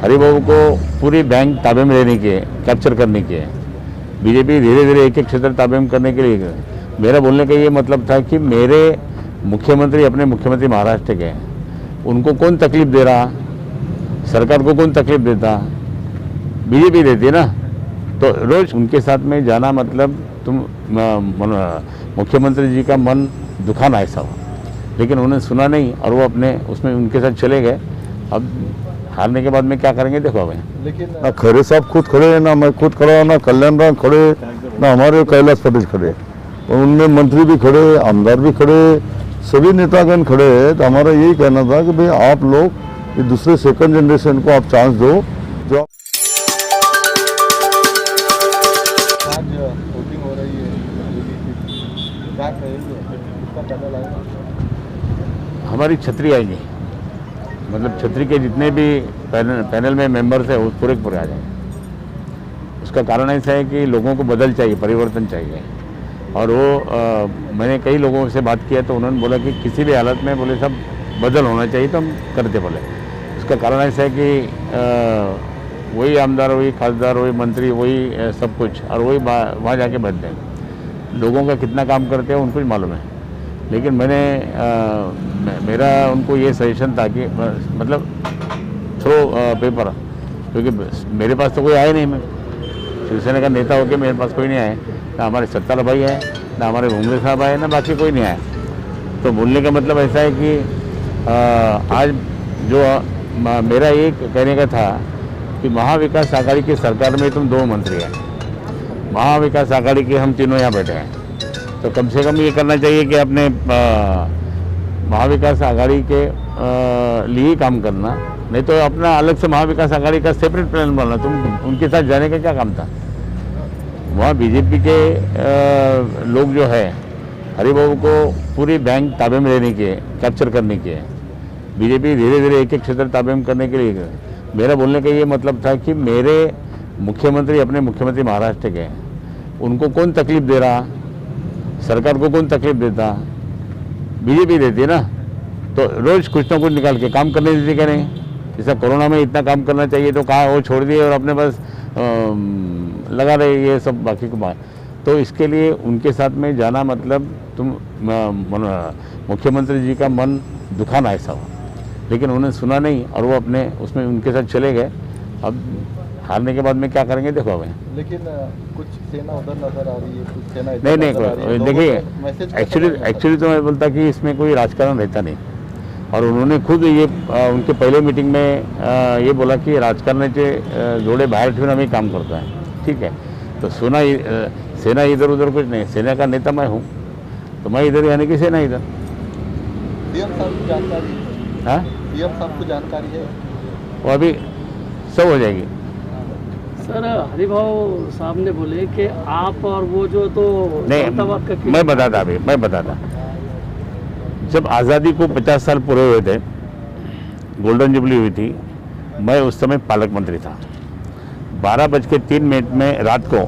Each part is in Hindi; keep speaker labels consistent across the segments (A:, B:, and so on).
A: हरिबाबू को पूरी बैंक ताबे में लेने की है, कैप्चर करने की है। बीजेपी धीरे धीरे एक एक क्षेत्र ताबे में करने के लिए, मेरा बोलने का ये मतलब था कि मेरे मुख्यमंत्री अपने मुख्यमंत्री महाराष्ट्र के हैं, उनको कौन तकलीफ दे रहा, सरकार को कौन तकलीफ देता, बीजेपी देती ना। तो रोज उनके साथ में जाना मतलब तुम मुख्यमंत्री जी का मन दुखाना ऐसा हो, लेकिन उन्होंने सुना नहीं और वो अपने उसमें उनके साथ चले गए। अब हारने के बाद में क्या करेंगे देखो हमें।
B: लेकिन ना खरे साहब खुद खड़े, ना मैं खुद खड़ा, ना कल्याण राम खड़े, ना हमारे कैलाश पटेल खड़े, और उनमें मंत्री भी खड़े, आमदार भी खड़े, सभी नेतागण खड़े हैं। तो हमारा यही कहना था कि भाई आप लोग ये दूसरे सेकंड जनरेशन को आप चांस दो। जो
C: आज वोटिंग हो रही है, क्या कहेंगे, किसका पैनल आएगा?
A: हमारी छतरी आएगी, मतलब छतरी के जितने भी पैनल में मेंबर्स हैं वो पूरे के पूरे आ जाएंगे। उसका कारण ऐसा है कि लोगों को बदल चाहिए, परिवर्तन चाहिए। और वो मैंने कई लोगों से बात किया तो उन्होंने बोला कि किसी भी हालत में बोले सब बदल होना चाहिए, तो हम करते बोले। उसका कारण ऐसा है कि वही आमदार, वही खासदार, वही मंत्री, वही सब कुछ, और वही वहाँ जाके बैठते हैं। लोगों का कितना काम करते हैं उनको ही मालूम है। लेकिन मैंने मेरा उनको ये सजेशन था कि मतलब थ्रो पेपर, क्योंकि मेरे पास तो कोई आया नहीं, मैं शिवसेना का नेता होकर मेरे पास कोई नहीं आया, ना हमारे सत्तार भाई है, ना हमारे भूंगले साहब आए, ना बाकी कोई नहीं आया। तो बोलने का मतलब ऐसा है कि आज जो मेरा ये कहने का था कि महाविकास आघाड़ी की सरकार में तुम 2 मंत्री हैं, महाविकास आघाड़ी के हम तीनों यहाँ बैठे हैं, तो कम से कम ये करना चाहिए कि अपने महाविकास आघाड़ी के लिए काम करना, नहीं तो अपना अलग से महाविकास आघाड़ी का सेपरेट प्लान बनाना। तुम उनके साथ जाने का क्या काम था? वहाँ बीजेपी के लोग जो है हरिबाबू को पूरी बैंक ताबे में लेने की है, कैप्चर करने की है। बीजेपी धीरे धीरे एक एक क्षेत्र ताबे में करने के लिए, मेरा बोलने का ये मतलब था कि मेरे मुख्यमंत्री अपने मुख्यमंत्री महाराष्ट्र के हैं, उनको कौन तकलीफ दे रहा, सरकार को कौन तकलीफ देता, बीजेपी देती ना। तो रोज कुछ ना कुछ निकाल के काम करने देती क्या नहीं। जैसा कोरोना में इतना काम करना चाहिए तो कहा वो छोड़ दिए और अपने पास लगा रहे ये सब बाकी को बात। तो इसके लिए उनके साथ में जाना मतलब तुम मुख्यमंत्री जी का मन दुखाना ऐसा हो, लेकिन उन्होंने सुना नहीं और वो अपने उसमें उनके साथ चले गए। अब हारने के बाद में क्या करेंगे देखो हमें।
C: लेकिन कुछ सेना उधर नजर आ रही है, कुछ सेना
A: नहीं, देखिए एक्चुअली तो मैं बोलता कि इसमें कोई राजकारण रहता नहीं। और उन्होंने खुद ये उनके पहले मीटिंग में ये बोला कि राजकारणाचे जोड़े बाहर ठेवून आम्ही काम करतो आहे, ठीक है। तो सेना इधर उधर कुछ नहीं, सेना का नेता मैं हूँ, तो मैं इधर यानी कि सेना इधर।
C: सीएम साहब को जानकारी है?
A: हाँ,
C: सीएम साहब को जानकारी है?
A: वो अभी सब हो जाएगी।
D: सर हरिभाऊ साहब ने बोले कि आप और वो जो तो
A: नहीं, मैं बताता जब आज़ादी को 50 साल पूरे हुए थे, गोल्डन जुबली हुई थी, मैं उस समय पालक मंत्री था। 12:03 में रात को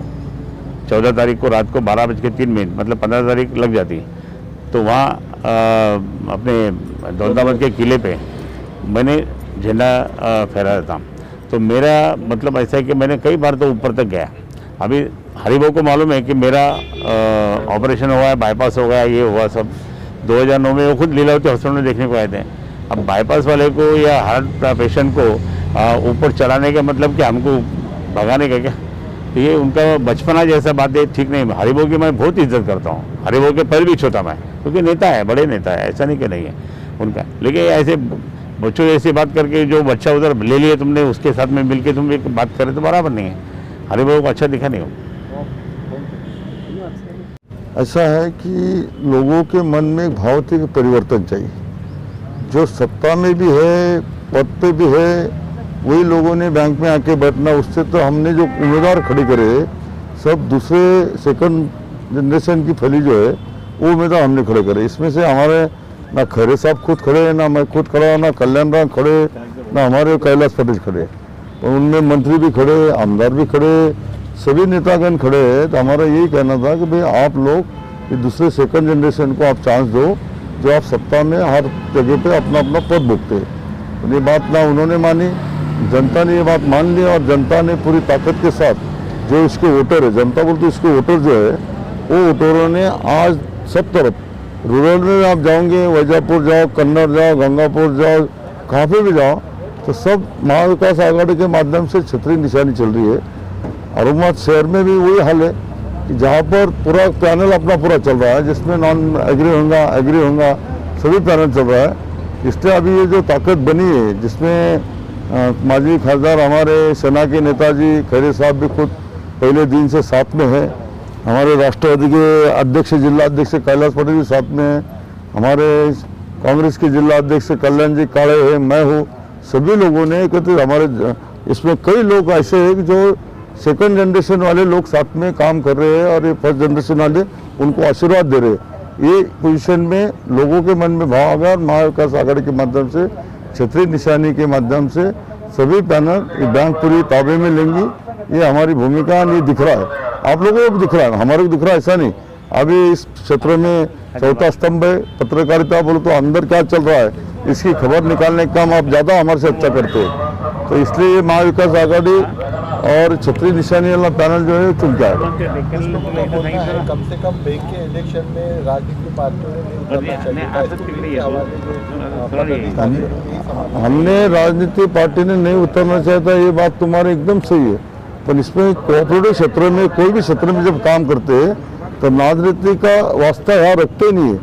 A: 14 तारीख को रात को 12:03 मतलब 15 तारीख लग जाती, तो वहाँ अपने दौलताबाद के किले पे मैंने झंडा फहराया था। तो मेरा मतलब ऐसा है कि मैंने कई बार तो ऊपर तक गया। अभी हरिभाऊ को मालूम है कि मेरा ऑपरेशन हुआ है, बाईपास हो गया, ये हुआ सब 2009 में वो खुद लीलावती हॉस्पिटल में देखने को आए थे। अब बाईपास वाले को या हार्ट पेशेंट को ऊपर चढ़ाने का मतलब कि हमको भगाने का क्या? तो ये उनका बचपना जैसा बात है, ठीक नहीं। हरिभाऊ की मैं बहुत इज्जत करता हूँ, हरिभाऊ के पैर भी छोटा मैं, क्योंकि नेता है, बड़े नेता है, ऐसा नहीं कि नहीं है उनका। लेकिन ऐसे बच्चों जैसी बात करके जो बच्चा उधर ले लिए तुमने, उसके साथ में मिलके तुम एक बात करे तो बराबर नहीं है। हरिभाऊ को अच्छा दिखा नहीं हो।
B: ऐसा है कि लोगों के मन में एक भावतिक परिवर्तन चाहिए। जो सत्ता में भी है, पद पे भी है, वही लोगों ने बैंक में आके बैठना। उससे तो हमने जो उम्मीदवार खड़े करे सब दूसरे सेकंड जनरेशन की फली जो है वो उम्मीदवार हमने खड़े करे। इसमें से हमारे ना खरे साहब खुद खड़े, ना मैं खुद खड़ा, ना कल्याण राम खड़े, ना हमारे कैलाश पटेल खड़े, और उनमें मंत्री भी खड़े, आमदार भी खड़े, सभी नेतागण खड़े हैं। तो हमारा यही कहना था कि भाई आप लोग ये दूसरे सेकंड जनरेशन को आप चांस दो, जो आप सत्ता में हर जगह पे अपना अपना पद भोगते हैं। ये बात ना उन्होंने मानी, जनता ने ये बात मान ली और जनता ने पूरी ताकत के साथ जो इसके वोटर है, जनता बोलते इसके वोटर जो है, वो वोटरों ने आज सब तरफ रूरल में आप जाओगे, वैजापुर जाओ, कन्नौज जाओ, गंगापुर जाओ, कहाँ पे भी जाओ तो सब महाविकास आघाड़ी के माध्यम से छतरी निशानी चल रही है। औरंगाबाद शहर में भी वही हाल है कि जहाँ पर पूरा पैनल अपना पूरा चल रहा है, जिसमें नॉन एग्री होगा सभी पैनल चल रहा है। इसलिए अभी ये जो ताकत बनी है, जिसमें माजी खासदार हमारे सेना के नेताजी खैरे साहब भी खुद पहले दिन से साथ में है, हमारे राष्ट्रवादी के अध्यक्ष जिला अध्यक्ष कैलाश पटेल भी साथ में है, हमारे कांग्रेस के जिला अध्यक्ष कल्याण जी काड़े हैं, मैं हूँ, सभी लोगों ने कहते हमारे इसमें कई लोग ऐसे हैं कि जो सेकंड जनरेशन वाले लोग साथ में काम कर रहे हैं और ये फर्स्ट जनरेशन वाले उनको आशीर्वाद दे रहे हैं। ये पोजीशन में लोगों के मन में भाव आ गया और महाविकास आघाड़ी के माध्यम से छतरी निशानी के माध्यम से सभी पैनल बैंक पूरी ताबे में लेंगी। ये हमारी भूमिका नहीं दिख रहा है, आप लोगों को भी दिख रहा है, हमारे को दिख रहा है ऐसा नहीं। अभी इस क्षेत्र में चौथा स्तंभ है पत्रकारिता, बोलो तो अंदर क्या चल रहा है इसकी खबर निकालने का काम आप ज़्यादा हमारे से अच्छा करते हैं। तो इसलिए ये महाविकास आघाड़ी और छतरी निशानी वाला पैनल जो है चुन के आएगा।
C: कम से कम बैंक के इलेक्शन में राजनीतिक पार्टियों ने नहीं उतरना चाहिए।
B: हमने राजनीतिक पार्टी ने नहीं उतरना चाहिए था, ये बात तुम्हारी एकदम सही है, पर इसमें कोऑपरेटिव क्षेत्र में कोई भी क्षेत्र में जब काम करते हैं तो राजनीति का वास्ता यहाँ रखते ही नहीं है।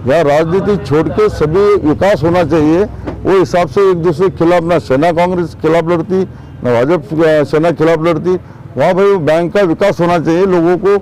B: यहाँ राजनीति छोड़ के सभी विकास होना चाहिए, वो हिसाब से एक दूसरे के खिलाफ ना सेना कांग्रेस के खिलाफ लड़ती ना भाजपा सेना के खिलाफ लड़ती। वहाँ भाई बैंक का विकास होना चाहिए, लोगों को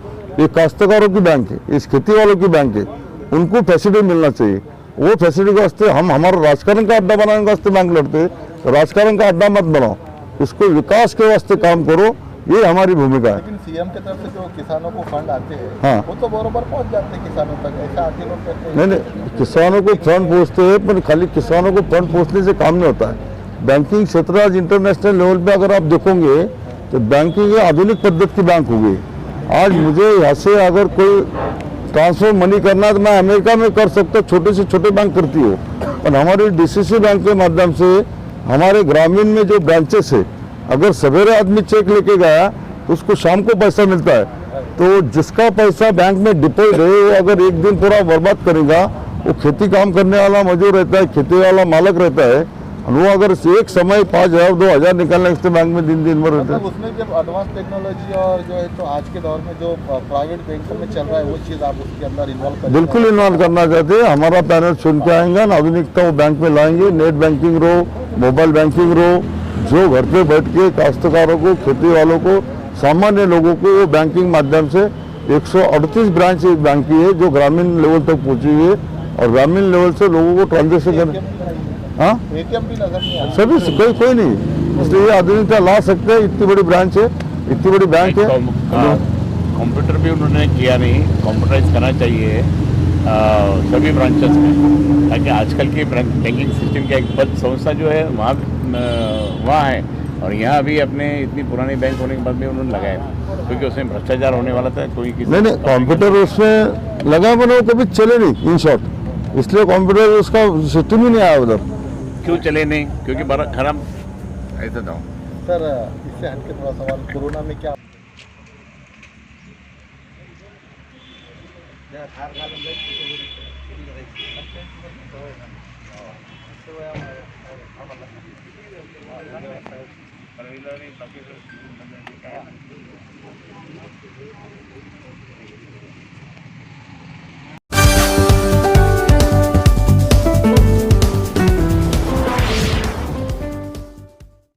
B: ये काश्तकारों की बैंक है, इस खेती वालों की बैंक है, उनको फैसिलिटी मिलना चाहिए। वो फैसिलिटी के वास्ते हम हमारा राजकारण का अड्डा बनाने के वास्ते बैंक लड़ते हैं, तो राजकारण का अड्डा मत बनाओ, इसको विकास के वास्ते काम करो, ये हमारी भूमिका है।
C: लेकिन सीएम की तरफ से जो किसानों को फंड आते हैं,
B: हाँ।
C: वो तो बराबर पहुंच जाते हैं किसानों तक, ऐसा आते लोग कहते हैं।
B: नहीं, किसानों को फंड पहुँचते हैं, पर खाली किसानों को फंड पहुँचने से काम नहीं होता है। बैंकिंग क्षेत्र आज इंटरनेशनल लेवल पे अगर आप देखोगे तो बैंकिंग आधुनिक पद्धति की बैंक हो गई। आज मुझे यहाँ से अगर कोई ट्रांसफर मनी करना है तो मैं अमेरिका में कर सकता, छोटे से छोटे बैंक करती हो, और हमारी डीसीसी बैंक के माध्यम से हमारे ग्रामीण में जो ब्रांचेस है, अगर सवेरे आदमी चेक लेके गया तो उसको शाम को पैसा मिलता है। तो जिसका पैसा बैंक में डिपॉजिट है वो अगर एक दिन पूरा बर्बाद करेगा, वो खेती काम करने वाला मजदूर रहता है, खेती वाला मालक रहता है, वो अगर एक समय 5,000 2,000 निकालने के बैंक में दिन भर रहता है।
C: मतलब उसमें जब एडवांस टेक्नोलॉजी और जो है तो आज के दौर में जो प्राइवेट बैंकों में चल रहा है वो चीज़ आप उसके अंदर इन्वॉल्व करें?
B: बिल्कुल इन्वॉल्व करना चाहते हैं, हमारा पैनल चुन के आएंगे, आधुनिकता वो बैंक में लाएंगे, नेट बैंकिंग रो, मोबाइल बैंकिंग रो, जो घर पे बैठ के काश्तकारों को, खेती वालों को, सामान्य लोगों को वो बैंकिंग माध्यम से 138 ब्रांच एक बैंक की है जो ग्रामीण लेवल तक पहुंची हुई है, और ग्रामीण लेवल से लोगों को ट्रांजेक्शन करने, हाँ
C: एटीएम भी नजर नहीं आ रहा।
B: सभी कोई नहीं, इसलिए ये आधुनिकता ला सकते हैं। इतनी बड़ी ब्रांच है, इतनी बड़ी बैंक है।
A: कंप्यूटर भी उन्होंने किया नहीं, कंप्यूटराइज करना चाहिए सभी ब्रांचेस में, ताकि आजकल की बैंकिंग सिस्टम की एक बद संस्था जो है वहाँ है, और यहाँ अभी अपने इतनी पुरानी बैंक होने के बाद भी उन्होंने लगाया, क्योंकि उसमें भ्रष्टाचार होने वाला था। कोई किसी
B: नहीं कंप्यूटर उसमें लगा बना, वो कभी चले नहीं इन शॉर्ट, इसलिए कंप्यूटर उसका सिस्टम ही नहीं आया उधर।
A: क्यों चले नहीं? क्योंकि बड़ा खराब ऐसा था।
C: सर इससे हटके थोड़ा सवाल, कोरोना में क्या